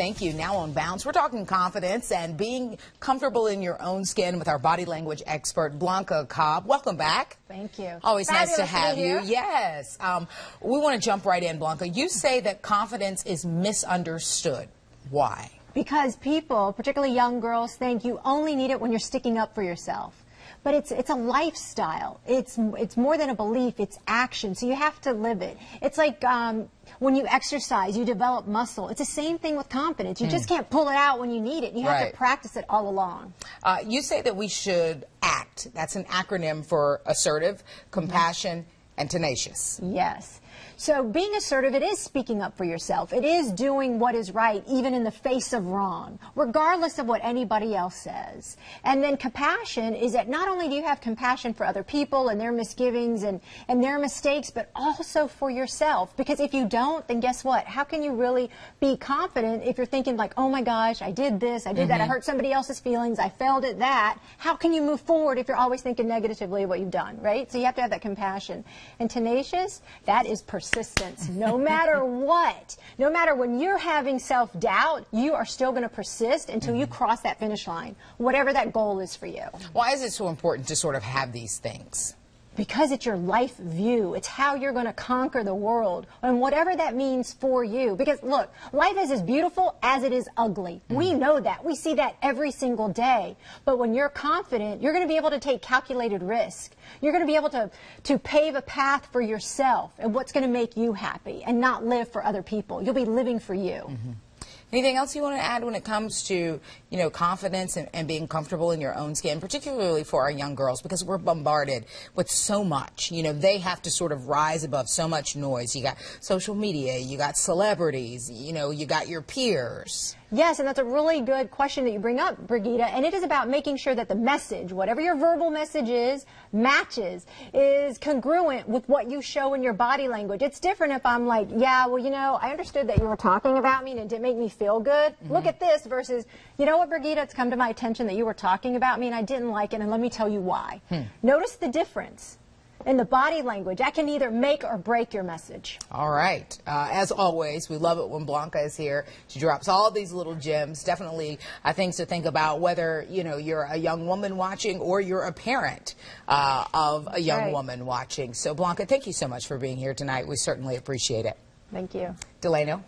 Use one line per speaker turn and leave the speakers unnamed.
Thank you. Now on Bounce, we're talking confidence and being comfortable in your own skin with our body language expert, Blanca Cobb. Welcome back.
Thank you.
Always
Fabulous
nice to have you.
here.
Yes. We want to jump right in, Blanca. You say that confidence is misunderstood. Why?
Because people, particularly young girls, think you only need it when you're sticking up for yourself. But it's a lifestyle. It's more than a belief. It's action. So you have to live it. It's like when you exercise, you develop muscle. It's the same thing with confidence. You just can't pull it out when you need it. You have to practice it all along.
You say that we should ACT. That's an acronym for assertive, compassion, and tenacious.
Yes. So being assertive, it is speaking up for yourself. It is doing what is right, even in the face of wrong, regardless of what anybody else says. And then compassion is that not only do you have compassion for other people and their misgivings and their mistakes, but also for yourself. Because if you don't, then guess what? How can you really be confident if you're thinking like, oh my gosh, I did this, I did that, I hurt somebody else's feelings, I failed at that. How can you move forward if you're always thinking negatively of what you've done, right? So you have to have that compassion. And tenacious, that is persistence. No matter what, no matter when you're having self-doubt, you are still going to persist until you cross that finish line, whatever that goal is for you.
Why is it so important to sort of have these things?
Because it's your life view. It's how you're going to conquer the world, and whatever that means for you. Because, look, life is as beautiful as it is ugly. We know that. We see that every single day. But when you're confident, you're going to be able to take calculated risk. You're going to be able to pave a path for yourself and what's going to make you happy and not live for other people. You'll be living for you.
Anything else you want to add when it comes to, you know, confidence and being comfortable in your own skin, particularly for our young girls, because we're bombarded with so much. You know, they have to sort of rise above so much noise. You got social media, you got celebrities, you know, you got your peers.
Yes, and that's a really good question that you bring up, Brigitte, and it is about making sure that the message, whatever your verbal message is, matches, is congruent with what you show in your body language. It's different if I'm like, yeah, well, you know, I understood that you were talking about me and it didn't make me feel good. Look at this versus, you know what, Brigitte, it's come to my attention that you were talking about me and I didn't like it, and let me tell you why. Notice the difference in the body language. That can either make or break your message.
All right. As always, we love it when Blanca is here. She drops all these little gems. Definitely things to think about, whether, you know, you're a young woman watching or you're a parent of a young woman watching. So, Blanca, thank you so much for being here tonight. We certainly appreciate it.
Thank you.
Delano.